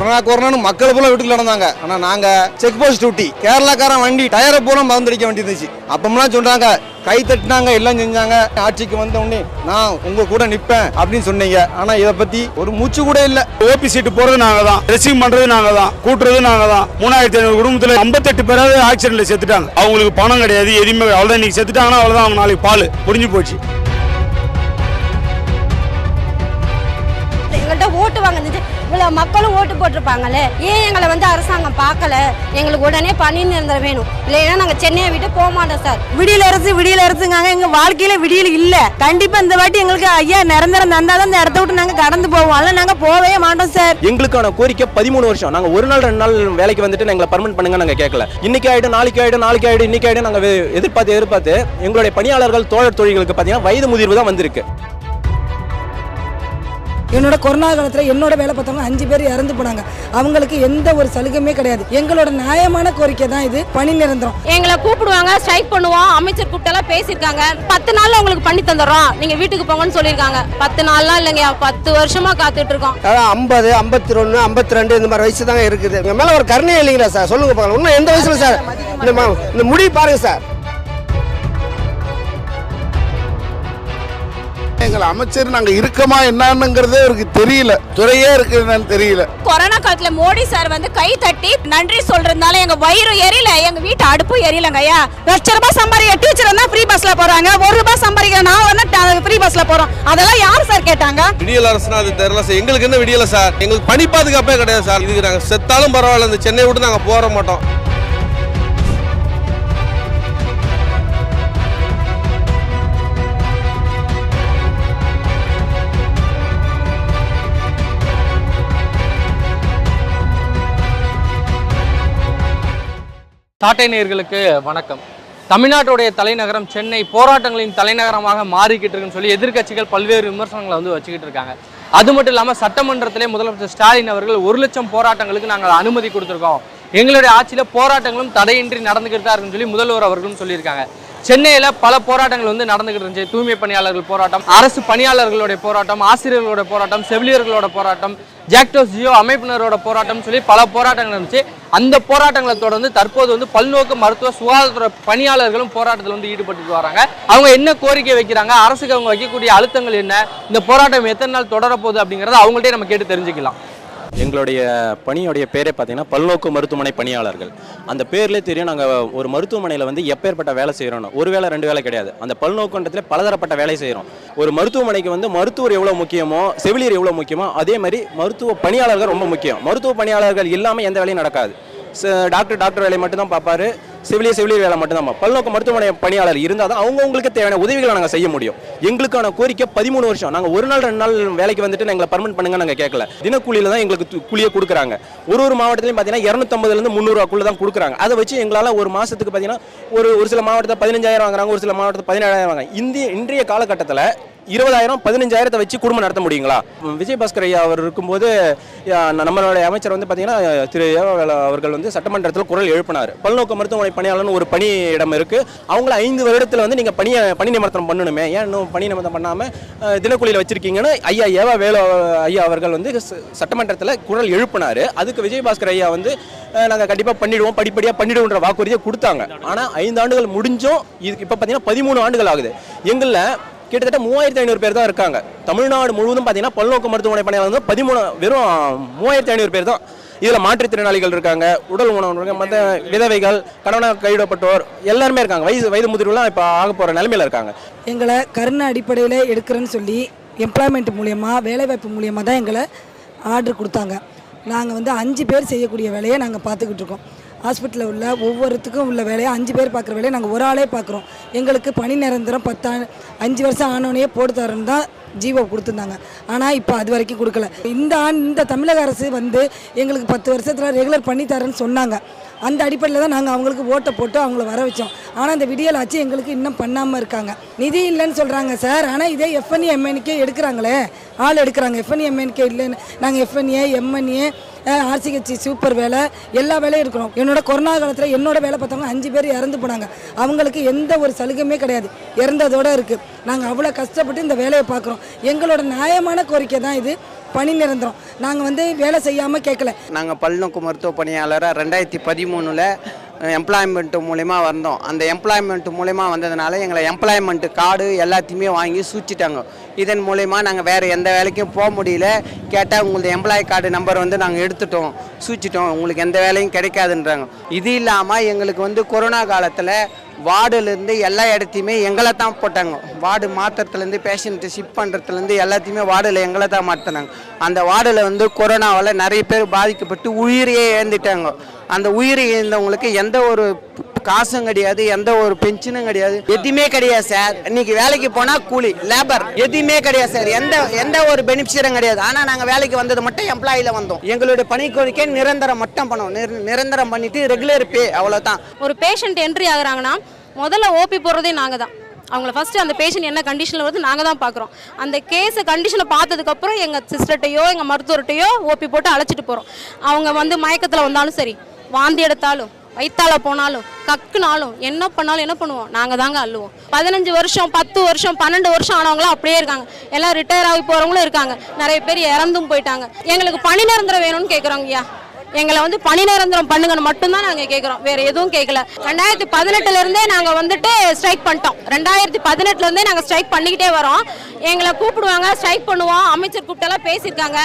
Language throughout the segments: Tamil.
கொரோனான்னு மக்கள் போல வீட்டுக்கு நடந்தாங்க. ஆனா நாங்க செக் போஸ்ட் டியூட்டி கேரளாக்காரன் வண்டி டயரை பூரா மறந்துடிக்க வேண்டி இருந்துச்சு. அப்பமெல்லாம் சொல்றாங்க கை தட்டினாங்க, எல்லாம் செஞ்சாங்க. ஆட்சிக்கு வந்த உடனே நான் உங்க கூட நிப்பேன் அப்படின்னு சொன்னீங்க. ஆனா இதை பத்தி ஒரு மூச்சு கூட இல்ல. ஓபி சீட்டு போறது நாங்க தான், ட்ரெஸ்ஸிங் பண்றது நாங்க தான், கூட்டுறது நாங்க தான். 3500 குடும்பத்துல 58 பேராவது ஆக்சிடென்ட்ல செத்துட்டாங்க. அவங்களுக்கு பணம் கிடையாது, எதுவுமே அவ்வளவுதான். இன்னைக்கு செத்துட்டாங்கன்னா அவ்வளவுதான், அவங்க நாளைக்கு பால் முடிஞ்சு போச்சு. எங்கள்கிட்ட ஓட்டு வாங்கிச்சு இவ்வளவு மக்களும் ஓட்டு போட்டிருப்பாங்களே, ஏன் எங்களை அரசாங்கம் பார்க்கல? எங்களுக்கு உடனே பணி நிரந்தரம் வேணும், இல்லைன்னா நாங்க சென்னையை விட்டு போக மாட்டோம் சார். விடியல அரசுங்க எங்க வாழ்க்கையில விடியல் இல்ல. கண்டிப்பா இந்த வாட்டி எங்களுக்கு ஐயா நிரந்தரம் தந்தாதான் இந்த இடத்த விட்டு நாங்க கடந்து போவோம், அல்ல நாங்க போவே மாட்டோம் சார். எங்களுக்கான கோரிக்கை 13 வருஷம். நாங்க ஒரு நாள் 2 நாள் வேலைக்கு வந்துட்டு எங்களை பர்மனன்ட் பண்ணுங்க நாங்க கேட்கல. இன்னைக்கு ஆயிடும், நாளைக்கு ஆயிடும், இன்னைக்கு ஆயிடும். நாங்க எதிர்பார்த்து எங்களுடைய பணியாளர்கள் தோழர் தொழில்களுக்கு பாத்தீங்கன்னா வயது முதிர்வு தான் வந்திருக்கு. என்னோட கொரோனா காலத்தில் என்னோட வேலை பார்த்தவங்க 5 பேர் இறந்து போனாங்க. அவங்களுக்கு எந்த ஒரு சலுகையுமே கிடையாது. எங்களோட நியாயமான கோரிக்கை தான் இது, பணி நிரந்தரம். எங்களை கூப்பிடுவாங்க, ஸ்ட்ரைக் பண்ணுவோம். அமைச்சர் கூப்பிட்டெல்லாம் பேசியிருக்காங்க. 10 நாள்ல உங்களுக்கு பண்ணி தந்துடுறோம், நீங்க வீட்டுக்கு போங்கன்னு சொல்லியிருக்காங்க. 10 நாள்லாம் இல்லைங்க, 10 வருஷமா காத்துட்டு இருக்கோம். 50, 51, 52 இந்த மாதிரி வயசு தாங்க இருக்குது. எங்க மேல ஒரு கருணை இல்லைங்களா சார்? சொல்லுங்க பார்க்கலாம். இன்னும் எந்த வயசுல சார் இந்த முடி பாருங்க சார். எங்கள் அமைச்சர் நாங்க இருக்கமா என்னங்கிறதே அவருக்கு தெரியல, துறையே இருக்குன்னு தெரியல. கொரோனா காலத்துல மோடி சார் கை தட்டி நன்றி சொல்றதுனால எங்க வயிறு எரியல, எங்க வீட்டு அடுப்பு எரியலங்க. ஐயா, ₹1,00,000 சம்பாதிக்க டீச்சர் தான் ஃப்ரீ பஸ்ல போறாங்க, ₹1 சம்பாதிக்க நான் ஃப்ரீ பஸ்ல போறோம். அதெல்லாம் யார் சார் கேட்டாங்க? விடியல் அரசுனா அது தெரியல சார். எங்களுக்கு என்ன விடியல சார்? எங்களுக்கு பணி பாதுகாப்பே கிடையாது சார். இதுக்கு நாங்க செத்தாலும் பரவாயில்ல, இந்த சென்னை விட்டு நாங்க போற மாட்டோம். சாட்டை நேயர்களுக்கு வணக்கம். தமிழ்நாட்டுடைய தலைநகரம் சென்னை போராட்டங்களின் தலைநகரமாக மாறிக்கிட்டு இருக்குன்னு சொல்லி எதிர்க்கட்சிகள் பல்வேறு விமர்சனங்களை வச்சுக்கிட்டு இருக்காங்க. அது மட்டும் இல்லாமல் சட்டமன்றத்திலே முதலமைச்சர் ஸ்டாலின் அவர்கள் 1,00,000 போராட்டங்களுக்கு நாங்கள் அனுமதி கொடுத்துருக்கோம், எங்களுடைய ஆட்சியில் போராட்டங்களும் தடையின்றி நடந்துக்கிட்டு தான் இருக்குன்னு சொல்லி முதல்வர் அவர்களும் சொல்லியிருக்காங்க. சென்னையில் பல போராட்டங்கள் நடந்துகிட்டு இருந்துச்சு. தூய்மை பணியாளர்கள் போராட்டம், அரசு பணியாளர்களுடைய போராட்டம், ஆசிரியர்களோட போராட்டம், செவிலியர்களோட போராட்டம், ஜாக்டோஸ் ஜியோ அமைப்பினரோட போராட்டம் சொல்லி பல போராட்டங்கள் இருந்துச்சு. அந்த போராட்டங்களை தொடர்ந்து தற்போது பல்நோக்கு மருத்துவ சுகாதாரத்துறை பணியாளர்களும் போராட்டத்தில் ஈடுபட்டு வராங்க. அவங்க என்ன கோரிக்கை வைக்கிறாங்க, அரசுக்கு அவங்க வைக்கக்கூடிய அழுத்தங்கள் என்ன, இந்த போராட்டம் எத்தனை நாள் தொடரப்போகுது அப்படிங்கிறத அவங்கள்ட்டே நம்ம கேட்டு தெரிஞ்சுக்கலாம். எங்களுடைய பணியோடைய பேரே பார்த்தீங்கன்னா பல்நோக்கு மருத்துவமனை பணியாளர்கள். அந்த பேர்லேயே தெரியும், நாங்கள் ஒரு மருத்துவமனையில் எப்பேற்பட்ட வேலை செய்கிறோம். ஒரு வேலை 2 வேலை கிடையாது. அந்த பல்நோக்குன்றதுல பலதரப்பட்ட வேலை செய்கிறோம். ஒரு மருத்துவமனைக்கு மருத்துவர் எவ்வளோ முக்கியமோ, செவிலியர் எவ்வளோ முக்கியமோ, அதே மாதிரி மருத்துவ பணியாளர்கள் ரொம்ப முக்கியம். மருத்துவ பணியாளர்கள் இல்லாமல் எந்த வேலையும் நடக்காது. டாக்டர் வேலையை மட்டும்தான் பார்ப்பாரு, செவிலியர் வேலை மட்டும்தான். பல்நோக்கு மருத்துவமனை பணியாளர் இருந்தால் தான் அவங்களுக்கு தேவையான உதவிகளை நாங்கள் செய்ய முடியும். எங்களுக்கான கோரிக்கை 13 வருஷம். நாங்கள் ஒரு நாள் 2 நாள் வேலைக்கு வந்துட்டு எங்களை பர்மனன்ட் பண்ணுங்க நாங்கள் கேட்கல. தினக்கூலியில் தான் எங்களுக்கு கூலியை கொடுக்குறாங்க. ஒரு மாவட்டத்திலையும் பார்த்தீங்கன்னா 250 300 ரூபாக்குள்ள தான் கொடுக்குறாங்க. அதை வச்சு எங்களால் ஒரு மாதத்துக்கு பார்த்தீங்கன்னா ஒரு சில மாவட்டத்தில் 15,000 வாங்குறாங்க, ஒரு சில மாவட்டத்தில் 17,000 வாங்குறாங்க. இன்றைய காலகட்டத்தில் 20,000 15,000 வச்சு குடும்பம் நடத்த முடியுங்களா? விஜயபாஸ்கர் ஐயா அவர் இருக்கும்போது நம்மளுடைய அமைச்சர் பார்த்தீங்கன்னா திரு அவர்கள் சட்டமன்றத்தில் குரல் எழுப்பினார். பல்நோக்கு மருத்துவமனை பணியாளர்னு ஒரு பணி இடம் இருக்கு, அவங்கள 5 வருடத்தில் நீங்க பணி நியமனம் பண்ணணுமே, ஏன் இன்னும் பணி நியமனம் பண்ணாம தினக்கூலியில் வச்சிருக்கீங்கன்னு ஐயா அவர்கள் சட்டமன்றத்தில் குரல் எழுப்பினார். அதுக்கு விஜயபாஸ்கர் ஐயா நாங்கள் கண்டிப்பாக பண்ணிடுவோம், படிப்படியாக பண்ணிடுவோன்ற வாக்குறுதியை கொடுத்தாங்க. ஆனால் 5 ஆண்டுகள் முடிஞ்சும் இதுக்கு இப்போ பார்த்தீங்கன்னா 13 ஆண்டுகள் ஆகுது. எங்களில் கிட்டத்தட்ட 3,500 பேர் தான் இருக்காங்க. தமிழ்நாடு முழுவதும் பார்த்தீங்கன்னா பல்நோக்கு மருத்துவமனை பணியாளர் வெறும் 3,500 பேர் தான். இதில் மாற்றுத்திறனாளிகள் இருக்காங்க, உடல் ஊனமுற்றவங்க, மற்ற விதவைகள், கணவனாக கைவிடப்பட்டோர் எல்லாருமே இருக்காங்க. வயது முதிர்வுலாம் இப்போ ஆக போகிற நிலைமையில் இருக்காங்க. எங்களை கருணை அடிப்படையில் எடுக்கிறேன்னு சொல்லி எம்ப்ளாய்மெண்ட் மூலியமாக, வேலைவாய்ப்பு மூலியமாக தான் எங்களை ஆர்டர் கொடுத்தாங்க. நாங்கள் 5 பேர் செய்யக்கூடிய வேலையை நாங்கள் பார்த்துக்கிட்டு இருக்கோம். ஹாஸ்பிட்டலில் உள்ள ஒவ்வொருத்துக்கும் உள்ள வேலையை 5 பேர் பார்க்குற வேலையை நாங்கள் ஒரு ஆளே பார்க்குறோம். எங்களுக்கு பணி நிரந்தரம் 5 வருஷம் ஆனோடனே போட்டு தரேன்னு தான் ஜீவோ கொடுத்துருந்தாங்க. ஆனால் இப்போ அது வரைக்கும் கொடுக்கல. இந்த தமிழக அரசு எங்களுக்கு 10 வருஷத்தில் ரெகுலர் பண்ணி தரேன்னு சொன்னாங்க. அந்த அடிப்படையில் தான் நாங்கள் அவங்களுக்கு ஓட்டை போட்டு அவங்கள வர வச்சோம். ஆனால் அந்த விடியல் ஆச்சு எங்களுக்கு இன்னும் பண்ணாமல் இருக்காங்க. நிதி இல்லைன்னு சொல்கிறாங்க சார், ஆனால் இதே எஃப்என்ஏ எம்என்கே எடுக்கிறாங்களே, ஆள் எடுக்கிறாங்க. எஃப்என்ஏ எம்என்கே இல்லைன்னு நாங்கள் எஃப்என்ஏ எம்என்ஏ ஆர்சிஹெச் சூப்பர் வேலை எல்லா வேலையும் இருக்கிறோம். என்னோட கொரோனா காலத்தில் என்னோட வேலை பார்த்தவங்க 5 பேர் இறந்து போனாங்க. அவங்களுக்கு எந்த ஒரு சலுகையுமே கிடையாது, இறந்ததோடு இருக்குது. நாங்கள் அவ்வளோ கஷ்டப்பட்டு இந்த வேலையை பார்க்குறோம். எங்களோட நியாயமான கோரிக்கை தான் இது, பணி நிரந்தரம். நாங்கள் வந்து வேலை செய்யாமல் கேட்கல. நாங்கள் பல்நோக்கு மருத்துவ பணியாளராக 2013 எம்ப்ளாய்மெண்ட் மூலயமா வந்தோம். அந்த எம்ப்ளாய்மெண்ட் மூலயமா வந்ததுனால எங்களை எம்ப்ளாய்மெண்ட் கார்டு எல்லாத்தையுமே வாங்கி சூச்சிட்டாங்க. இதன் மூலயமா நாங்கள் வேறு எந்த வேலைக்கும் போக முடியல. கேட்டால் உங்களது எம்ப்ளாய் கார்டு நம்பர் வந்து நாங்கள் எடுத்துட்டோம், சூச்சிட்டோம், உங்களுக்கு எந்த வேலையும் கிடைக்காதுன்றாங்க. இது இல்லாமல் எங்களுக்கு வந்து கொரோனா காலத்தில் வார்டுலேருந்து எல்லா இடத்தையுமே எங்களை தான் போட்டாங்க. வார்டு மாற்றுறதுலேருந்து பேஷண்ட்டு ஷிஃப்ட் பண்ணுறதுலேருந்து எல்லாத்தையுமே வார்டில் எங்களை தான் மாற்றினாங்க. அந்த வார்டில் வந்து கொரோனாவால் நிறைய பேர் பாதிக்கப்பட்டு உயிரையே இழந்துட்டாங்க. அந்த உயிரை இழந்தவங்களுக்கு எந்த ஒரு காசும் கிடையாது, எந்த ஒரு பென்ஷனும் கிடையாது, எதுவுமே கிடையாது சார். இன்னைக்கு வேலைக்கு போனால் கூலி லேபர் எதுவுமே கிடையாது சார். எந்த ஒரு பெனிஃபிஷியரும் கிடையாது. ஆனால் நாங்கள் வேலைக்கு வந்தது மட்டும் எம்ப்ளாயில வந்தோம். எங்களுடைய பணி கோரிக்கை நிரந்தரம் மட்டும் பண்ணுவோம். நிரந்தரம் பண்ணிட்டு ரெகுலர் பே, அவ்வளோதான். ஒரு பேஷண்ட் என்ட்ரி ஆகுறாங்கன்னா முதல்ல ஓபி போடுறதே நாங்கள் தான். அவங்கள ஃபஸ்ட்டு அந்த பேஷண்ட் என்ன கண்டிஷனில் வருது நாங்கள் தான் பார்க்குறோம். அந்த கேஸை கண்டிஷனை பார்த்ததுக்கப்புறம் எங்கள் சிஸ்டர்கிட்டையோ எங்கள் மருத்துவர்கிட்டையோ ஓபி போட்டு அழைச்சிட்டு போகிறோம். அவங்க வந்து மயக்கத்தில் வந்தாலும் சரி, வாந்தி எடுத்தாலும், வயிற்றால போனாலும், கக்குனாலும், என்ன பண்ணாலும் என்ன பண்ணுவோம், நாங்கள் தாங்க அள்ளுவோம். 15 வருஷம் 10 வருஷம் 12 வருஷம் ஆனவங்களாம் அப்படியே இருக்காங்க. எல்லாம் ரிட்டையர் ஆகி போகிறவங்களும் இருக்காங்க. நிறைய பேர் இறந்தும் போயிட்டாங்க. எங்களுக்கு பணி நிரந்தரம் வேணும்னு கேட்குறோங்க ஐயா. எங்களை வந்து பணி நிரந்தரம் பண்ணுங்கன்னு மட்டும்தான் நாங்கள் கேட்குறோம், வேறு எதுவும் கேட்கல. 2018 நாங்கள் வந்துட்டு ஸ்ட்ரைக் பண்ணிட்டோம். 2018 நாங்கள் ஸ்ட்ரைக் பண்ணிக்கிட்டே வரோம். எங்களை கூப்பிடுவாங்க, ஸ்ட்ரைக் பண்ணுவோம். அமைச்சர் கூப்பிட்டெல்லாம் பேசியிருக்காங்க.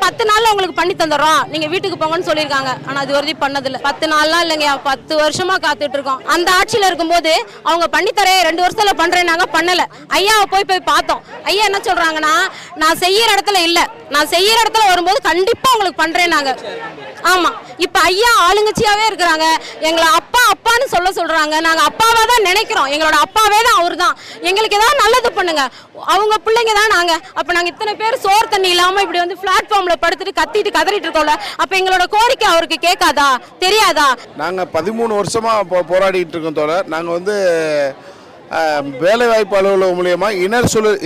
10 நாளில் உங்களுக்கு பண்ணி தந்துடுறோம், நீங்கள் வீட்டுக்கு போங்கன்னு சொல்லியிருக்காங்க. ஆனால் அது வரைக்கும் பண்ணதில்லை. 10 நாள்லாம் இல்லைங்க, 10 வருஷமாக காத்துட்டு இருக்கோம். அந்த ஆட்சியில் இருக்கும்போது அவங்க பண்ணித்தரேன் 2 வருஷத்தில் பண்ணுறேன், நாங்கள் பண்ணலை. ஐயாவை போய் பார்த்தோம். ஐயா என்ன சொல்கிறாங்கன்னா, நான் செய்கிற இடத்துல இல்லை, நான் செய்கிற இடத்துல வரும்போது கண்டிப்பாக உங்களுக்கு பண்ணுறேன் நாங்கள். ஆமாம், இப்போ ஐயா ஆளுங்கட்சியாகவே இருக்கிறாங்க. எங்களை அப்பான்னு சொல்கிறாங்க. நாங்கள் அப்பாவாக தான் நினைக்கிறோம். எங்களோட அப்பாவே தான் அவர் தான். எங்களுக்கு ஏதாவது நல்லது பண்ணுங்க. அவங்க பிள்ளைங்க தான் நாங்கள். அப்போ நாங்கள் இத்தனை பேர் சோறு தண்ணி இல்லாமல் இப்படி வந்து பிளாட்ஃபார்மில் படுத்துட்டு கத்திட்டு கதறிட்டு இருக்கோம்ல. அப்போ எங்களோட கோரிக்கை அவருக்கு கேட்காதா, தெரியாதா? நாங்கள் 13 வருஷமாக போராடிட்டு இருக்கோம் தோழர். நாங்கள் வந்து வேலைவாய்ப்பு அலுவலகம் மூலியமாக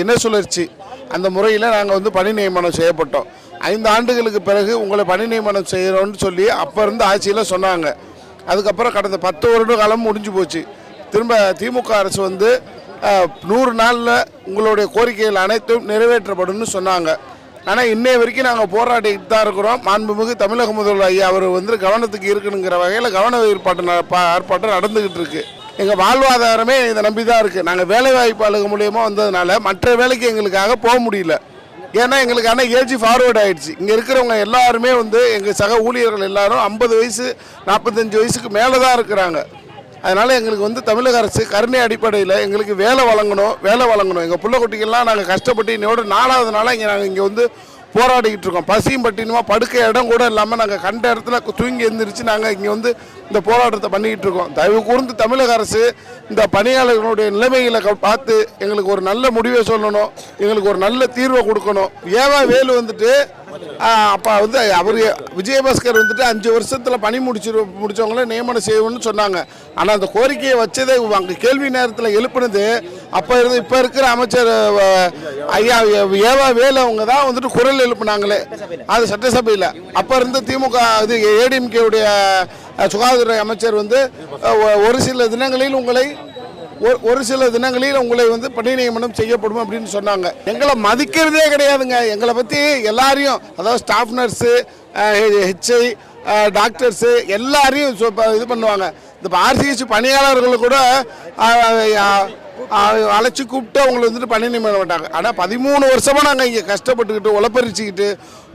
இன சுழற்சி அந்த முறையில் நாங்கள் வந்து பணி நியமனம் செய்யப்பட்டோம். 5 ஆண்டுகளுக்கு பிறகு உங்களை பணி நியமனம் செய்கிறோன்னு சொல்லி அப்போ இருந்து ஆட்சியில் சொன்னாங்க. அதுக்கப்புறம் கடந்த 10 வருட காலம் முடிஞ்சு போச்சு. திரும்ப திமுக அரசு வந்து 100 நாளில் உங்களுடைய கோரிக்கைகள் அனைத்தும் நிறைவேற்றப்படும்னு சொன்னாங்க. ஆனால் இன்னைய வரைக்கும் நாங்கள் போராடிக்கிட்டு தான் இருக்கிறோம். மாண்புமிகு தமிழக முதல்வர் ஐயா அவர் வந்து கவனத்துக்கு இருக்கணுங்கிற வகையில் கவன ஆர்ப்பாட்டம் நடந்துக்கிட்டு இருக்கு. எங்கள் வாழ்வாதாரமே இதை நம்பி தான் இருக்குது. நாங்கள் வேலைவாய்ப்பு அலுவலகம் மூலியமாக வந்ததுனால மற்ற வேலைக்கு எங்களுக்காக போக முடியல. ஏன்னா எங்களுக்கான ஏஜ் ஃபார்வர்ட் ஆகிடுச்சு. இங்கே இருக்கிறவங்க எல்லாருமே வந்து எங்கள் சக ஊழியர்கள் எல்லாரும் 50 வயசு 45 வயசுக்கு மேலே தான் இருக்கிறாங்க. அதனால் எங்களுக்கு வந்து தமிழக அரசு கருணை அடிப்படையில் எங்களுக்கு வேலை வழங்கணும். எங்கள் பிள்ளை குட்டிகள்லாம் நாங்கள் கஷ்டப்பட்டு இன்னோட 4வது நாளாக நாங்கள் இங்கே வந்து போராடிக்கிட்டு இருக்கோம். பசியும் பட்டினுமா படுக்க இடம் கூட இல்லாமல் நாங்கள் கண்ட இடத்துல தூங்கி எழுந்திரிச்சு நாங்கள் இங்கே வந்து இந்த போராட்டத்தை பண்ணிக்கிட்டு இருக்கோம். தயவு கூர்ந்து தமிழக அரசு இந்த பணியாளர்களுடைய நிலைமைகளை பார்த்து எங்களுக்கு ஒரு நல்ல முடிவை சொல்லணும், எங்களுக்கு ஒரு நல்ல தீர்வை கொடுக்கணும். வேலு வந்துட்டு அப்போ வந்து அவர் விஜயபாஸ்கர் வந்துட்டு 5 வருஷத்தில் பணி முடிச்சவங்கள நியமனம் செய்யணும்னு சொன்னாங்க. ஆனால் அந்த கோரிக்கையை வச்சதே அங்கே கேள்வி நேரத்தில் எழுப்புனது இப்போ இருக்கிற அமைச்சர் ஐயா வேலு அவங்க தான் வந்துட்டு குரல் எழுப்புனாங்களே, அது சட்டசபையில். அப்போ இருந்த திமுக இது ஏடிஎம்கேவுடைய சுகாதாரத்துறை அமைச்சர் வந்து ஒரு சில தினங்களில் உங்களை வந்து பணி நியமனம் செய்யப்படும் அப்படின்னு சொன்னாங்க. எங்களை மதிக்கிறதே கிடையாதுங்க. எங்களை பற்றி எல்லாரையும், அதாவது ஸ்டாஃப் நர்ஸு, ஹெச்ஐ, டாக்டர்ஸு எல்லாரையும் இது பண்ணுவாங்க. இந்த ஆர்சிஹெச் பணியாளர்களை கூட அழைச்சி கூப்பிட்டு அவங்களை வந்துட்டு பணி நியமனம் மாட்டாங்க. ஆனால் 13 வருஷமாக நாங்கள் இங்கே கஷ்டப்பட்டுக்கிட்டு உழப்பறிச்சிக்கிட்டு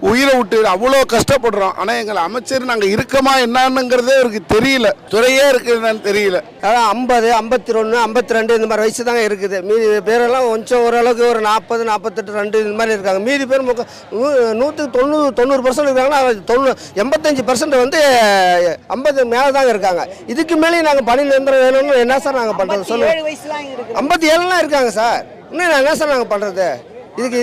உயிரை விட்டு அவ்வளோ கஷ்டப்படுறோம். ஆனால் எங்களை அமைச்சர் நாங்கள் இருக்கமா என்னன்னுங்கிறதே அவருக்கு தெரியல, துறையே இருக்குன்னு தெரியல. அதான் 50, 51, 52 இந்த மாதிரி வயசு தாங்க இருக்குது. மீதி பேரெல்லாம் கொஞ்சம் ஓரளவுக்கு ஒரு 40, 48, 2 இந்த மாதிரி இருக்காங்க. மீதி பேர் 100% இருக்காங்கன்னா 85% வந்து 50 மேலே தாங்க இருக்காங்க. இதுக்கு மேலேயும் நாங்கள் பணி நிரந்தரம் வேணும்னு என்ன சார் நாங்கள் பண்ணுறது சொல்லுங்கள். 57 இருக்காங்க சார். இன்னும் என்ன சார் நாங்கள் பண்ணுறது? இதுக்கு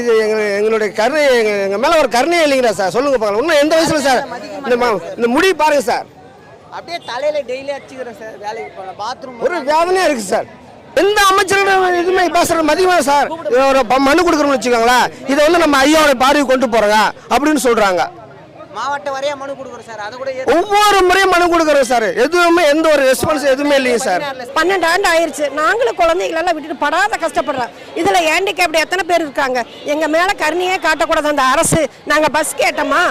எங்களுடைய கருணை, எங்கள் மேலே ஒரு கருணையே இல்லைங்களா சார்? சொல்லுங்கள் பார்க்கலாம். இன்னும் எந்த வயசுல சார் இந்த முடி பாருங்க சார், அப்படியே தலையில டெய்லி அடிச்சுக்கிறேன் சார். வேலைக்கு போன பாத்ரூம் ஒரு வேதனையாக இருக்குது சார். எந்த அமைச்சரோட இதுவுமே பேசுகிற மதியமாக சார் ஒரு மனு கொடுக்குறோம்னு வச்சுக்கோங்களேன், இதை வந்து நம்ம ஐயாவோட பார்வை கொண்டு போகிறோங்க அப்படின்னு சொல்கிறாங்க. மாவட்ட வரையா மனு கொடுக்குறோம் சார். அது கூட ஒவ்வொரு முறையும் மனு கொடுக்குறோம் சார். எதுவுமே எந்த ஒரு ரெஸ்பான்ஸ் எதுவுமே இல்லையே சார். 12 ஆண்டு ஆயிடுச்சு. நாங்களும் குழந்தைகளெல்லாம் விட்டுட்டு படாத கஷ்டப்படுறோம். இதில் ஹேண்டிகேப்டு எத்தனை பேர் இருக்காங்க? எங்கள் மேலே கருணையே காட்டக்கூடாது அந்த அரசு. நாங்கள் பஸ் கேட்டோமா,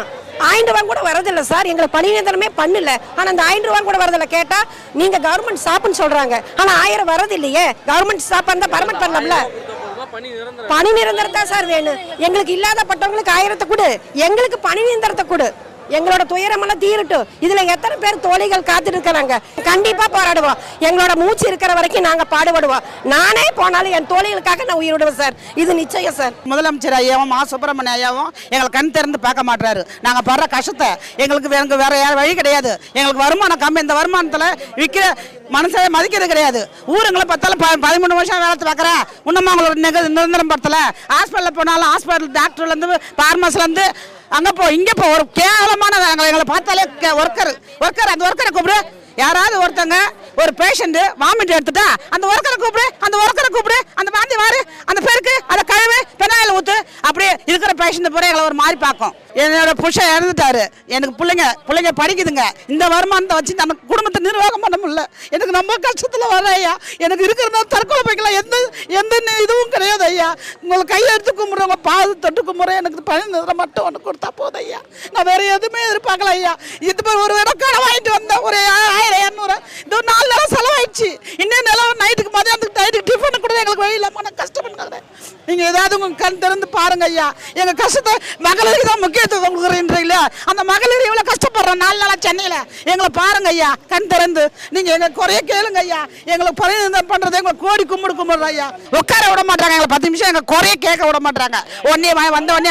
1000 ரூபா கூட வரதில்லை சார். எங்களுக்கு பணி நிரந்தரமே பண்ணல. ஆனால் அந்த 1000 ரூபா கூட வரதில்லை. கேட்டால் நீங்கள் கவர்மெண்ட் ஸ்டாப்னு சொல்கிறாங்க. ஆனால் 1000 வரது இல்லையே. கவர்மெண்ட் ஸ்டாப் இருந்தால் பர்மனெண்ட் பண்ணலாம்ல. பணி நிரந்தரம் தான் சார் வேணும். எங்களுக்கு இல்லாதப்பட்டவங்களுக்கு 1000 கொடு, எங்களுக்கு பணி நிரந்தரத்தை கொடு. எங்களோட துயரமெல்லாம் தீரட்டும். இதுல எத்தனை பேர் தோழிகள் காத்துட்டு இருக்கிறாங்க. கண்டிப்பா போராடுவோம். எங்களோட மூச்சு இருக்கிற வரைக்கும் நாங்க பாடுபடுவோம். நானே போனாலும் என் தோழிகளுக்காக நான் உயிர் விடுவேன் சார். இது நிச்சயம் சார். முதலமைச்சர் ஐயாவும் மா சுப்பிரமணிய ஐயாவும் எங்களை கண் திறந்து பார்க்க மாட்டாரு. நாங்க படுற கஷ்டத்தை எங்களுக்கு வேற வழி கிடையாது. எங்களுக்கு வருமானம் கம்மி. இந்த வருமானத்துல விற்கிற மனசை மதிக்கிறது கிடையாது. ஊருங்களை பார்த்தாலும் 13 வருஷம் வேலை பார்க்குறேன். இன்னும் அவங்களோட நிரந்தரம் படுத்தல. ஹாஸ்பிட்டலில் போனாலும் ஹாஸ்பிட்டல் டாக்டர்லேருந்து பார்மசிலேருந்து அங்கே இங்கே ஒரு கேவலமான எங்களை பார்த்தாலே ஒர்க்கர் அந்த ஒர்க்கரை கூப்பிடு. யாராவது ஒருத்தங்க ஒரு பேஷண்ட் வாமிட் எடுத்துட்டா அந்த ஒர்க்கரை கூப்பிடு, அந்த வாந்தி வாரு, அந்த பேருக்கு அதை கழுவு, பெனாயில் ஊத்து. அப்படியே இருக்கிற பேஷண்ட் பூரா எங்களை ஒரு மாதிரி பார்க்கும். என்னோட புருஷன் இறந்துட்டாரு. எனக்கு பிள்ளைங்க படிக்குதுங்க. இந்த வருமானத்தை வச்சு நம்ம குடும்பத்தை நிர்வாகம் பண்ண முடியல. எனக்கு ரொம்ப கஷ்டத்தில் வர ஐயா. எனக்கு இருக்கிறதா தற்கொலை பைக்கலாம் எந்த இதுவும் கிடையாது ஐயா. உங்களை கையெடுத்து கும்பிட்றவங்க பாது தொட்டு கும்பிட்றேன். எனக்கு பணி நிறுவனம் மட்டும் ஒன்று கொடுத்தா போதும் ஐயா. நான் வேற எதுவுமே எதிர்பார்க்கல ஐயா. இது ஒரு வேற கடை வாங்கிட்டு வந்தேன். ஒரு 1000-200 இது ஒரு 4 நாள் செலவாயிடுச்சு. இன்னும் நிலம் நைட்டுக்கு மதியானத்துக்கு டிஃபன் கூட எங்களுக்கு வழி இல்லாமல் நான் கஷ்டப்படுறேன். நீங்கள் ஏதாவது உங்கள் கண் திறந்து பாருங்க ஐயா. எங்கள் கஷ்டத்தை மகளிருக்கு தான் முக்கியத்துவம் கொடுக்குறீங்களா? அந்த மகளிர் இவ்வளோ கஷ்டப்படுறோம் 4 நாளாக சென்னையில். எங்களை பாருங்க ஐயா, கண் திறந்து நீங்கள் எங்கள் குறைய கேளுங்க ஐயா. எங்களுக்கு பணி பண்ணுறது எங்களை கோடி கும்பிடுறோம் ஐயா. உட்கார விட மாட்டாங்க. எங்களை 10 நிமிஷம் எங்கள் குறைய கேட்க விட மாட்டாங்க. உடனே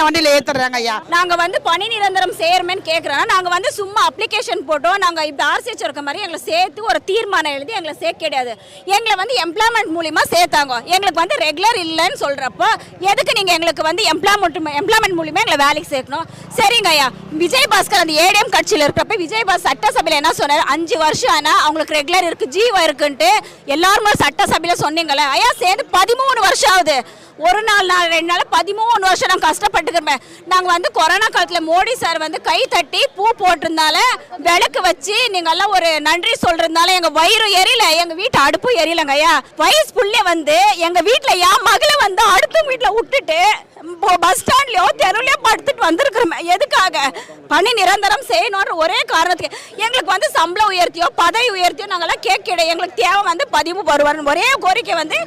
வண்டியில் ஏற்றுறாங்க ஐயா. நாங்கள் வந்து பணி நிரந்தரம் செய்யறமேன்னு கேட்குறோம். நாங்கள் வந்து சும்மா அப்ளிகேஷன் போட்டோம். நாங்கள் இப்படி ஆர்சிஎச் இருக்க மாதிரி எங்களை சேர்த்து ஒரு தீர்மானம் எழுதி எங்களை சேர்க்க கிடையாது. எங்களை வந்து எம்ப்ளாய்மெண்ட் மூலியமா சேர்த்தாங்க. எங்களுக்கு வந்து ரெகுலர் இல்லைன்னு சொல்றப்போ எதுக்கு நீங்க எங்களுக்கு வந்து எம்ப்ளாய்மெண்ட் மூலியமா எங்களை வேலைக்கு சேர்க்கணும்? சரிங்க ஐயா. விஜயபாஸ்கர் அந்த ஏடிஎம் கட்சியில் இருக்கிறப்ப விஜயபாஸ் சட்டசபையில் என்ன சொன்னார்? 5 வருஷம் ஆனால் அவங்களுக்கு ரெகுலர் இருக்கு, ஜீவா இருக்குன்ட்டு எல்லாருமே சட்டசபையில் சொன்னீங்களே ஐயா. சேர்ந்து 13 வருஷம் ஆகுது. ஒரு நாள் 2 நாள் 13 வருஷம் நாங்கள் கஷ்டப்பட்டுக்கிறோமே. நாங்கள் வந்து கொரோனா காலத்தில் மோடி சார் வந்து கை தட்டி பூ போட்டிருந்தால விளக்கு வச்சு நீங்கள்லாம் ஒரு நன்றி சொல்றதுனால எங்கள் வயிறு எரியல, எங்கள் வீட்டு அடுப்பு எரியலங்க ஐயா. வயசு புள்ளே வந்து எங்கள் வீட்டில் என் மகளை வந்து அடுத்த வீட்டில் விட்டுட்டு பஸ் ஸ்டாண்ட்லயோ தெருவுலயோ படுத்துட்டு வந்திருக்கிறோம். எதுக்காக? பணி நிரந்தரம் செய்யணும்ன்ற ஒரே காரணத்துக்கு. எங்களுக்கு வந்து சம்பளம் உயர்த்தியோ பதவி உயர்த்தியோ நாங்கள்லாம் கேட்க. எங்களுக்கு தேவை வந்து 15 வருவார் ஒரே கோரிக்கை வந்து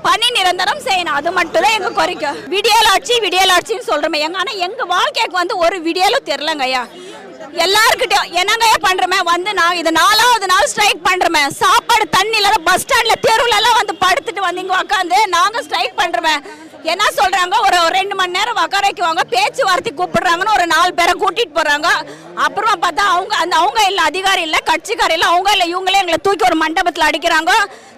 பணி நிரந்தரம் செய்யணும். அது மட்டும் தான் எங்க கோரிக்கை. விடியல் ஆட்சின்னு சொல்றோமே எங்க. ஆனா எங்க வாழ்க்கைக்கு வந்து ஒரு விடியலும் தெரியலங்க ஐயா. எல்லாருக்கிட்டையும் என்னங்கய்யா பண்றமே வந்து நான் இது 4வது நாள் ஸ்ட்ரைக் பண்றமே. சாப்பாடு தண்ணி இல்லாத பஸ் ஸ்டாண்ட்ல தெருவுல எல்லாம் வந்து படுத்துட்டு வந்து இங்க உட்காந்து நாங்க ஸ்ட்ரைக் பண்றோமே. என்ன சொல்றாங்க? ஒரு 2 மணி நேரம் உட்கார வைக்குவாங்க, பேச்சுவார்த்தை கூப்பிடுறாங்கன்னு ஒரு 4 பேரை கூட்டிட்டு போறாங்க. அப்புறமா பார்த்தா அவங்க இல்ல, அதிகாரி இல்ல, கட்சிக்காரி இல்ல, அவங்க இல்ல, இவங்களே எங்களை தூக்கி ஒரு மண்டபத்தில் அடிக்கிறாங்க.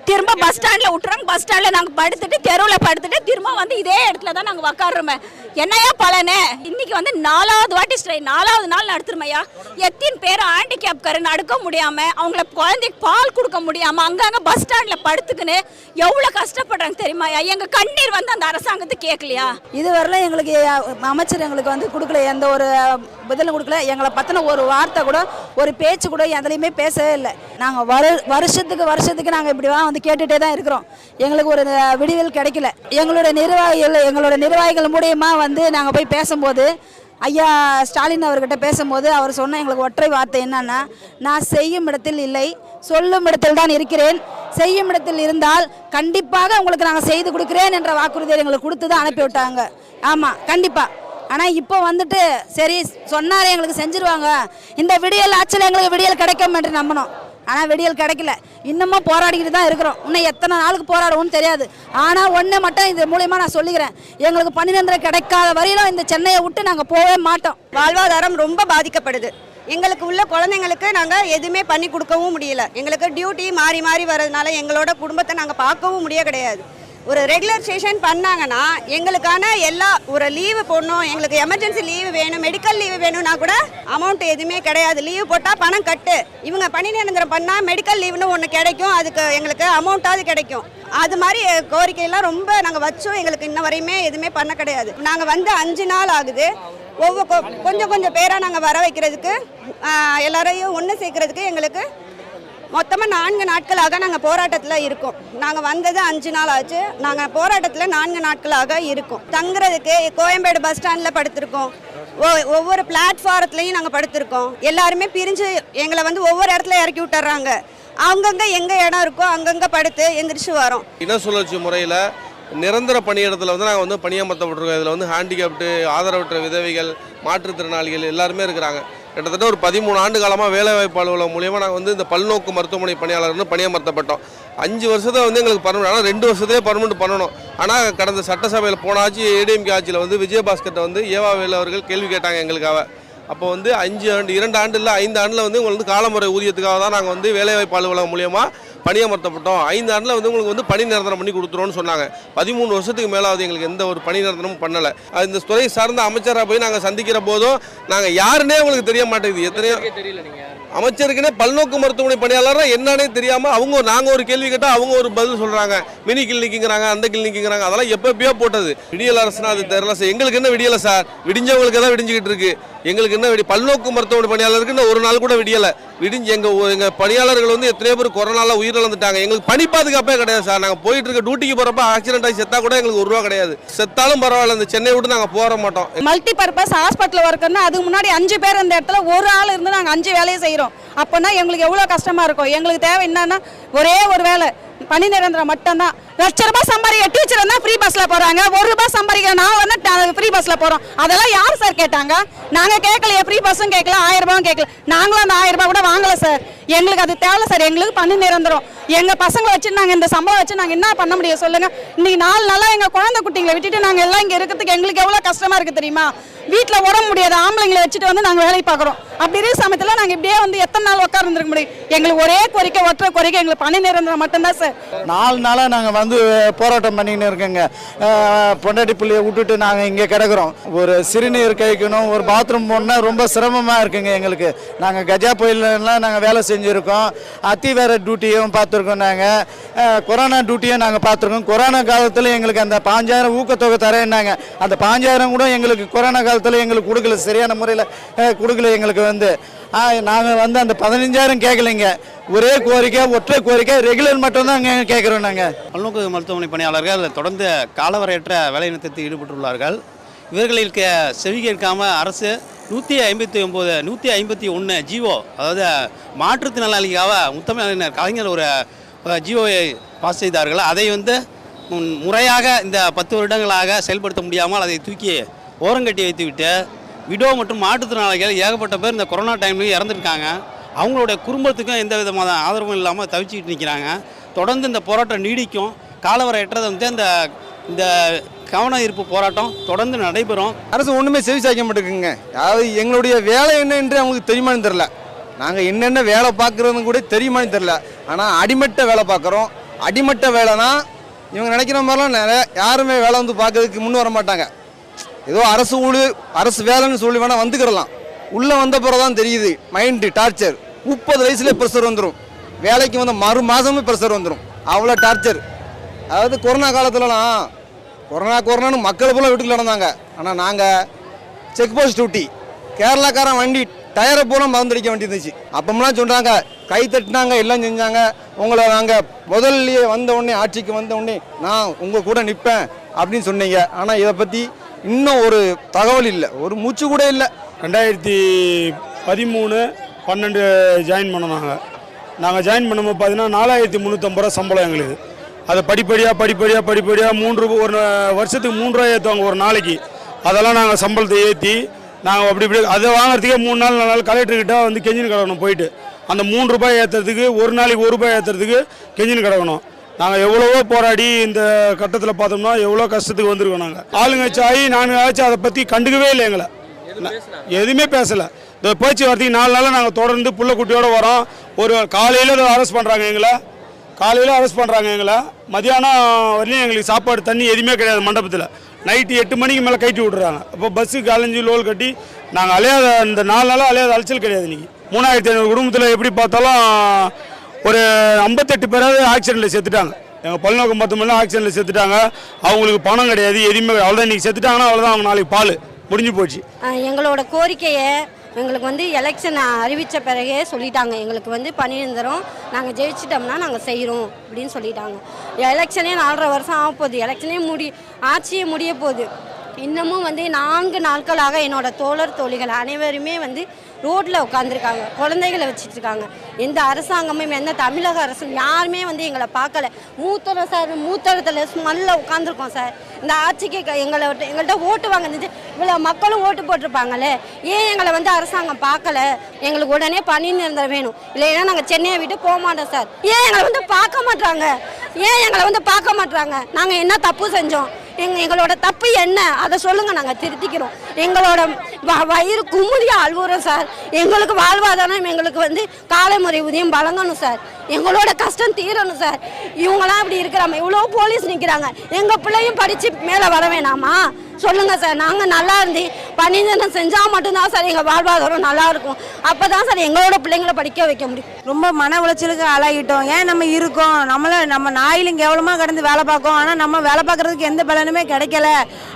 திரும்ப பஸ் ஸ்டாண்ட்ல விட்டுறாங்க. பஸ் ஸ்டாண்ட்ல நாங்க படுத்துட்டு தெருவில் படுத்துட்டு திரும்ப வந்து இதே இடத்துல தான் நாங்க உட்காடுறோமே. என்னையா பலனே? இன்னைக்கு வந்து 4வது வாட்டி ஸ்ட்ரைக், 4வது நாள் நடத்துறமையா. எத்தனை பேர் ஹேண்டிகேப் காரன் நடக்க முடியாம, அவங்கள குழந்தைக்கு பால் கொடுக்க முடியாம அங்கங்க பஸ் ஸ்டாண்ட்ல படுத்துக்குன்னு எவ்வளவு கஷ்டப்படுறாங்க தெரியுமாயா? எங்க கண்ணீர் வந்து அந்த அரசாங்கத்தை கேட்கலையா? இதுவரையிலும் எங்களுக்கு அமைச்சர் எங்களுக்கு வந்து கொடுக்கல, எந்த ஒரு பதிலும் கொடுக்கல. எங்களை பத்தின ஒரு வார்த்தை கூட, ஒரு பேச்சு கூட எதுலையுமே பேசவே இல்லை. நாங்கள் வருஷத்துக்கு நாங்கள் இப்படி வந்து கேட்டுட்டே தான் இருக்கிறோம். எங்களுக்கு ஒரு விடிவில் கிடைக்கல. எங்களோட நிர்வாகிகள் மூலியமா வந்து நாங்கள் போய் பேசும்போது, ஐயா ஸ்டாலின் அவர்கிட்ட பேசும்போது அவர் சொன்ன எங்களுக்கு ஒற்றை வார்த்தை என்னன்னா, நான் செய்யும் இடத்தில் இல்லை, சொல்லும் இடத்தில் தான் இருக்கிறேன். செய்யும் இடத்தில் இருந்தால் கண்டிப்பாக உங்களுக்கு நாங்கள் செய்து கொடுக்குறேன் என்ற வாக்குறுதியை எங்களுக்கு கொடுத்து தான் அனுப்பி விட்டாங்க. ஆமாம், கண்டிப்பாக. ஆனால் இப்போ வந்துட்டு சரி சொன்னாரே எங்களுக்கு செஞ்சுருவாங்க, இந்த விடியல் ஆட்சியில் எங்களுக்கு விடியல் கிடைக்கும் என்று நம்பினோம். ஆனால் விடியல் கிடைக்கல. இன்னமும் போராடிக்கிட்டு தான் இருக்கிறோம். இன்னும் எத்தனை நாளுக்கு போராடுவோம்னு தெரியாது. ஆனால் ஒன்று மட்டும் இது மூலயமா நான் சொல்லிக்கிறேன், எங்களுக்கு பணி நிரந்தரம் கிடைக்காத வரையிலும் இந்த சென்னையை விட்டு நாங்கள் போகவே மாட்டோம். வாழ்வாதாரம் ரொம்ப பாதிக்கப்படுது. எங்களுக்கு உள்ள குழந்தைங்களுக்கு நாங்கள் எதுவுமே பண்ணி கொடுக்கவும் முடியல. எங்களுக்கு டியூட்டி மாறி மாறி வர்றதுனால எங்களோட குடும்பத்தை நாங்கள் பார்க்கவும் கிடையாது. ஒரு ரெகுலர் செஷன் பண்ணாங்கன்னா எங்களுக்கான ஒரு லீவு போடணும், எங்களுக்கு எமர்ஜென்சி லீவு வேணும், மெடிக்கல் லீவு வேணும்னா கூட அமௌண்ட் எதுவுமே கிடையாது. லீவு போட்டால் பணம் கட்டு. இவங்க பணி நிரந்தரம் பண்ணால் மெடிக்கல் லீவுன்னு ஒன்று கிடைக்கும், அதுக்கு எங்களுக்கு அமௌண்ட்டாவது கிடைக்கும். அது மாதிரி கோரிக்கையெல்லாம் ரொம்ப நாங்கள் வச்சோம். எங்களுக்கு இன்ன வரையுமே எதுவுமே பண்ண கிடையாது. நாங்கள் வந்து 5 நாள் ஆகுது. கொஞ்சம் கொஞ்சம் பேராக நாங்கள் வர வைக்கிறதுக்கு எல்லாரையும் ஒன்று சேர்க்கறதுக்கு எங்களுக்கு மொத்தமாக 4 நாட்களாக நாங்கள் போராட்டத்தில் இருக்கோம். நாங்கள் வந்தது 5 நாள் ஆச்சு. நாங்கள் போராட்டத்தில் 4 நாட்களாக இருக்கோம். தங்குறதுக்கு கோயம்பேடு பஸ் ஸ்டாண்டில் படுத்திருக்கோம். ஒவ்வொரு பிளாட்ஃபாரத்துலையும் நாங்கள் படுத்திருக்கோம். எல்லாருமே பிரிஞ்சு எங்களை வந்து ஒவ்வொரு இடத்துல இறக்கி விட்டுறாங்க. அங்கங்கே எங்கே இடம் இருக்கோ அங்கங்கே படுத்து எந்திரிச்சு வரோம். இன சுழற்சி முறையில் நிரந்தர பணியிடத்தில் வந்து நாங்கள் வந்து பணியமர்த்தப்பட்டிருக்கோம். இதில் வந்து ஹேண்டிகேப்டு, ஆதரவற்ற விதவைகள், மாற்றுத்திறனாளிகள் எல்லாருமே இருக்கிறாங்க. கிட்டத்தட்ட ஒரு 13 ஆண்டு காலமாக வேலைவாய்ப்பு அலுவலகம் மூலியமாக நாங்கள் வந்து இந்த பல்நோக்கு மருத்துவமனை பணியாளர்னு பணியமர்த்தப்பட்டோம். 5 வருஷத்தை வந்து எங்களுக்கு பர்மனெண்ட், ஆனால் 2 வருஷத்துலேயே பர்மனெண்ட் பண்ணணும். ஆனால் கடந்த சட்டசபையில் போன ஆட்சி ஏடிஎம்கே ஆட்சியில் வந்து விஜயபாஸ்கர்ட்ட வந்து ஏவாவேலு அவர்கள் கேள்வி கேட்டாங்க எங்களுக்காக. அப்போ வந்து 2 ஆண்டு இல்லை 5 ஆண்டில் வந்து உங்களுக்கு வந்து காலமுறை ஊதியத்துக்காக தான் நாங்கள் வந்து வேலைவாய்ப்பு அலுவலகம் மூலியமாக பணியமர்த்தப்பட்டோம். 5 ஆண்டில் வந்து உங்களுக்கு வந்து பணி நிரந்தரம் பண்ணி கொடுத்துருவோன்னு சொன்னாங்க. 13 வருஷத்துக்கு மேலாவது எங்களுக்கு எந்த ஒரு பணி நிரந்தரமும் பண்ணலை. இந்த துறை சார்ந்த அமைச்சராக போய் நாங்கள் சந்திக்கிற போதும் நாங்கள் யாருன்னே உங்களுக்கு தெரிய மாட்டேங்குது. எத்தனையோ அமைச்சருக்குன்னே பல்நோக்கு மருத்துவமனை பணியாளராக என்னன்னே தெரியாமல் நாங்கள் ஒரு கேள்வி கேட்டால் அவங்க ஒரு பதில் சொல்கிறாங்க. மினி கிளினிக்குங்கிறாங்க, அந்த கிளினிக்குங்கிறாங்க. அதெல்லாம் எப்போ போட்டது விடியல் அரசுனா அது தெரியல சார். எங்களுக்கு என்ன விடியலை சார்? விடிஞ்சவங்களுக்கு தான் விடிஞ்சிக்கிட்டு இருக்கு. எங்களுக்கு என்ன பல்நோக்கு மருத்துவமனை பணியாளருக்கு ஒரு நாள் கூட விடியலை. விடிஞ்சு எங்கள் பணியாளர்கள் வந்து எத்தனையோ பேர் கொரோனாவில் உயிரிழந்துட்டாங்க. எங்களுக்கு பணி பாதுகாப்பே கிடையாது சார். நாங்கள் போயிட்டு இருக்க டியூட்டிக்கு போகிறப்ப ஆக்சிடென்ட் ஆகி செத்தா கூட எங்களுக்கு 1 ரூபா கிடையாது. செத்தாலும் பரவாயில்ல, இந்த சென்னை விட்டு நாங்கள் போக மாட்டோம். மல்டி பர்பஸ் ஹாஸ்பிட்டல் ஒர்க்குன்னா அதுக்கு முன்னாடி 5 பேர் இந்த இடத்துல ஒரு ஆள் இருந்து நாங்கள் 5 வேலையை செய்கிறோம். அப்போனா எங்களுக்கு எவ்வளோ கஷ்டமாக இருக்கும். எங்களுக்கு தேவை என்னன்னா ஒரே ஒரு வேலை, பணி நிரந்தரம் மட்டும்தான். ₹1,00,000 சம்பாதிக்க டீச்சர் தான் ஃப்ரீ பஸ்ஸில் போகிறாங்க. ₹1 சம்பாதிக்க நான் வந்து ஃப்ரீ பஸ்ஸில் போகிறோம். அதெல்லாம் யார் சார் கேட்டாங்க? நாங்கள் கேட்கலையே, ஃப்ரீ பஸ்ஸும் கேட்கல, ₹1000 கேட்கல. நாங்களும் அந்த ₹1000 கூட வாங்கலை சார். எங்களுக்கு அது தேவை சார். எங்களுக்கு பணி நிரந்தரம். எங்கள் பசங்களை வச்சு நாங்கள் இந்த சம்பளம் வச்சு நாங்கள் என்ன பண்ண முடியும் சொல்லுங்கள்? இன்னைக்கு 4 நாளாக எங்கள் குழந்தை குட்டிங்களை விட்டுட்டு நாங்கள் எல்லாம் இங்கே இருக்கிறதுக்கு எங்களுக்கு எவ்வளோ கஷ்டமாக இருக்குது தெரியுமா? வீட்டில் உடம்பு முடியாது ஆம்பளைங்களை வச்சுட்டு வந்து நாங்கள் வேலை பார்க்குறோம். அப்படி இருக்கிற சமயத்தில் நாங்கள் இப்படியே வந்து எத்தனை நாள் உட்கார்ந்துருக்க முடியும்? எங்களுக்கு ஒரே கோரிக்கை, ஒற்றை கோரிக்கை, எங்களுக்கு பணி நிரந்தரம் மட்டும்தான் சார். 4 நாளாக நாங்கள் வந்து போராட்டம் பண்ணின்னு இருக்கோங்க. பொண்டாட்டி பிள்ளையை விட்டுட்டு நாங்கள் இங்கே கிடக்கிறோம். ஒரு சிறுநீர் கழிக்கணும், ஒரு பாத்ரூம் போகணுன்னா ரொம்ப சிரமமாக இருக்குங்க எங்களுக்கு. நாங்கள் கஜா புயல்லாம் நாங்கள் வேலை செஞ்சுருக்கோம். அத்திவேர டியூட்டியும் பார்த்துருக்கோம். நாங்கள் கொரோனா டியூட்டியும் நாங்கள் பார்த்துருக்கோம். கொரோனா காலத்தில் எங்களுக்கு அந்த 5000 ஊக்கத்தொகை தரேன்னாங்க. அந்த 5000 கூட எங்களுக்கு கொரோனா காலத்தில் எங்களுக்கு கொடுக்கல, சரியான முறையில் கொடுக்கல. எங்களுக்கு வந்து நாங்கள் வந்து அந்த 15,000 கேட்கலைங்க. ஒரே கோரிக்கை, ஒற்றை கோரிக்கை, ரெகுலர் மட்டும்தான் கேட்குறோம். நாங்கள் பல்நோக்கு மருத்துவமனை பணியாளர்கள் தொடர்ந்து காலவரையற்ற வேலைநிறுத்தத்தில் ஈடுபட்டுள்ளார்கள். இவர்களுக்கு செவி கேட்காமல் அரசு 159, 151 ஜிஓ, அதாவது மாற்றுத்திறனாளிக்காக முத்தமிழர் கலைஞர் ஒரு ஜிஓவை பாஸ் செய்தார்கள். அதை வந்து முறையாக இந்த 10 வருடங்களாக செயல்படுத்த முடியாமல் அதை தூக்கி ஓரங்கட்டி வைத்துவிட்டு விடோ மற்றும் மாற்றுத்திறனாளிகள் ஏகப்பட்ட பேர் இந்த கொரோனா டைம்லேயும் இறந்துருக்காங்க. அவங்களுடைய குடும்பத்துக்கும் எந்த விதமான ஆதரவும் இல்லாமல் தவிச்சிக்கிட்டு நிற்கிறாங்க. தொடர்ந்து இந்த போராட்டம் நீடிக்கும். காலவரையற்றது வந்து இந்த கவன ஈர்ப்பு போராட்டம் தொடர்ந்து நடைபெறும். அரசு ஒன்றுமே செவி சாய்க்க மாட்டேங்குங்க. அதாவது எங்களுடைய வேலை என்ன என்று அவங்களுக்கு தெரியுமான்னு தெரில. நாங்கள் என்னென்ன வேலை பார்க்குறதுன்னு கூட தெரியுமான்னு தெரில. ஆனால் அடிமட்ட வேலை பார்க்குறோம். அடிமட்ட வேலைனா இவங்க நினைக்கிற மாதிரிலாம் யாருமே வேலை வந்து பார்க்கறதுக்கு முன் வர மாட்டாங்க. ஏதோ அரசு வேலைன்னு சொல்லி வேணால் வந்துக்கிறலாம். உள்ளே வந்த பிறகு தான் தெரியுது மைண்டு டார்ச்சர். 30 வயசுலேயே ப்ரெஷர் வந்துடும். வேலைக்கு வந்து மறு மாதமே ப்ரெஷர் வந்துடும். அவ்வளோ டார்ச்சர். அதாவது கொரோனா காலத்துலலாம் கொரோனான்னு மக்கள் போல வீட்டுக்கு நடந்தாங்க. ஆனால் நாங்கள் செக் போஸ்ட் டியூட்டி, கேரளாக்காரன் வண்டி டயரை போல மறந்துடிக்க வேண்டி இருந்துச்சு. அப்போம்லாம் சொல்கிறாங்க, கை தட்டினாங்க, எல்லாம் செஞ்சாங்க. உங்களை நாங்கள் முதல்லையே வந்த உடனே, ஆட்சிக்கு வந்த உடனே நான் உங்கள் கூட நிற்பேன் அப்படின்னு சொன்னீங்க. ஆனால் இதை பற்றி இன்னும் ஒரு தகவல் இல்லை, ஒரு மூச்சு கூட இல்லை. 2013-12 ஜாயின் பண்ணோம். நாங்கள் ஜாயின் பண்ணும்போது பார்த்தீங்கன்னா 4350 ரூபா சம்பளம் எங்களுக்கு. அதை படிப்படியாக 3 ஒரு வருஷத்துக்கு 3 ரூபா ஏற்றுவாங்க ஒரு நாளைக்கு. அதெல்லாம் நாங்கள் சம்பளத்தை ஏற்றி நாங்கள் அப்படி அதை வாங்குறதுக்கே 3 நாள் 4 நாள் கலெக்டர்கிட்ட வந்து கெஞ்சின்னு கிடக்கணும். போயிட்டு அந்த 3 ரூபாய் ஏற்றுறதுக்கு, ஒரு நாளைக்கு 1 ரூபாய் ஏற்றுறதுக்கு கெஞ்சின்னு கிடக்கணும். நாங்கள் எவ்வளவோ போராடி இந்த கட்டத்தில் பார்த்தோம்னா எவ்வளோ கஷ்டத்துக்கு வந்திருக்கோம். நாங்கள் ஆளுங்கட்சி ஆகி 4 ஆச்சு, அதை பற்றி கண்டுக்கவே இல்லை. எங்களை எதுவுமே பேசலை. இந்த பேச்சு வார்த்தைக்கு 4 நாளாக நாங்கள் தொடர்ந்து புள்ள குட்டியோடு வரோம். ஒரு காலையில் அரெஸ்ட் பண்ணுறாங்க எங்களை. மதியானம் வரலையும் எங்களுக்கு சாப்பாடு தண்ணி எதுவுமே கிடையாது மண்டபத்தில். நைட்டு 8 மணிக்கு மேலே கட்டி விட்றாங்க. அப்போ பஸ்ஸுக்கு அலைஞ்சி லோல் கட்டி நாங்கள் அலையாத இந்த 4 நாளாக அலையாத அலைச்சல் கிடையாது. இன்றைக்கி 3500 குடும்பத்தில் எப்படி பார்த்தாலும் ஒரு 58 பேராவது ஆக்சிடெண்ட்டில் செத்துட்டாங்க. எங்கள் பல்நோக்கு மருத்துவமனையில் ஆக்சிடெண்ட்டில் செத்துட்டாங்க. அவங்களுக்கு பணம் கிடையாது, எதுவுமே. அவ்வளோதான். இன்றைக்கி செத்துட்டாங்கன்னா அவ்வளோதான். அவங்க நாளைக்கு பால் முடிஞ்சு போச்சு. எங்களோட கோரிக்கையை எங்களுக்கு வந்து எலெக்ஷன் அறிவித்த பிறகே சொல்லிட்டாங்க. எங்களுக்கு வந்து பணி நிரந்தரம் நாங்கள் ஜெயிச்சிட்டோம்னா நாங்கள் செய்கிறோம் அப்படின்னு சொல்லிட்டாங்க. எலெக்ஷனே 4.5 வருஷம் ஆக போகுது. எலெக்ஷனே ஆட்சியே முடிய போகுது. இன்னமும் வந்து 4 நாட்களாக என்னோட தோழர் தோழிகள் அனைவருமே வந்து ரோட்டில் உட்காந்துருக்காங்க, குழந்தைகளை வச்சுட்ருக்காங்க. எந்த அரசாங்கமும் எந்த தமிழக அரசும் யாருமே வந்து எங்களை பார்க்கல. மூத்தரத்தில் ஸ்மெல்ல உட்காந்துருக்கோம் சார். இந்த ஆட்சிக்கு எங்கள்கிட்ட ஓட்டு வாங்கினது இவ்வளோ மக்களும் ஓட்டு போட்டிருப்பாங்களே, ஏன் எங்களை வந்து அரசாங்கம் பார்க்கல? எங்களுக்கு உடனே பணி நிரந்தரம் வேணும், இல்லைன்னா நாங்கள் சென்னையை விட்டு போக மாட்டோம் சார். ஏன் எங்களை வந்து பார்க்க மாட்டாங்க? நாங்கள் என்ன தப்பு செஞ்சோம்? எங்களோட தப்பு என்ன அதை சொல்லுங்க, நாங்கள் திருத்திக்கிறோம். எங்களோட வயிறு குமுறியா அழுவுறோம் சார். எங்களுக்கு வாழ்வாதாரம் எங்களுக்கு வந்து காலை முறை ஊதியம் வழங்கணும் சார். எங்களோட கஷ்டம் தீரணும் சார். இவங்களாம் இப்படி இருக்கிறாங்க, இவ்வளோ போலீஸ் நிற்கிறாங்க. எங்கள் பிள்ளையும் படித்து மேலே வர வேணாமா? சொல்லுங்க சார். நாங்கள் நல்லா இருந்து பணி நிரந்தரம் செஞ்சால் மட்டும்தான் சார் எங்கள் வாழ்வாதாரம் நல்லா இருக்கும். அப்போ தான் சார் எங்களோட பிள்ளைங்களை படிக்க வைக்க முடியும். ரொம்ப மன உளைச்சலுக்கு ஆளாகிட்டோம். ஏன் நம்ம இருக்கோம், நம்ம நாயிலும் கேவலமாக கடந்து வேலை பார்க்கோம், ஆனால் நம்ம வேலை பார்க்குறதுக்கு எந்த பலனுமே கிடைக்கல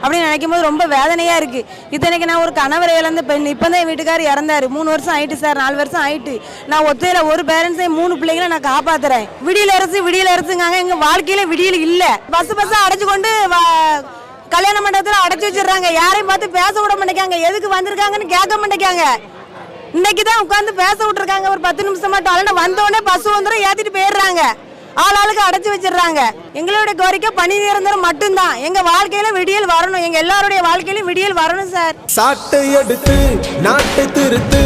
அப்படின்னு நினைக்கும் போது ரொம்ப வேதனையாக இருக்குது. இத்தனைக்கு நான் ஒரு கணவரை இழந்த பெண். இப்போ தான் என் வீட்டுக்கார் இறந்தார். 3 வருஷம் ஆயிட்டு சார், 4 வருஷம் ஆயிட்டு. நான் ஒத்தையில் ஒரு பேரண்ட்ஸையும் 3 பிள்ளைங்களை நான் காப்பாற்றுறேன். விடியல் அரசுங்காங்க. எங்கள் வாழ்க்கையில் விடியல் இல்லை. பஸ் அடைச்சு கொண்டு கல்யாண மண்டபத்தில் அடைச்சி வச்சிடறாங்க. யாரையும் பார்த்து பேச விட மாட்டேங்காங்க. எதுக்கு வந்திருக்காங்கன்னு கேட்க மாட்டேங்காங்க. இன்னைக்கு தான் உட்காந்து பேச விட்டுருக்காங்க ஒரு 10 நிமிஷம் மட்டும். ஆனால் வந்தோடனே பஸ் வந்துடும், ஏற்றிட்டு போயிடுறாங்க. ஆளாளுக்கு அடைச்சி வச்சிடறாங்க. எங்களுடைய கோரிக்கை பணி நிரந்தரம் மட்டும்தான். எங்கள் வாழ்க்கையில் விடியல் வரணும். எங்கள் எல்லாருடைய வாழ்க்கையிலும் விடியல் வரணும் சார். சாட்டை எடுத்து நாட்டை திருத்து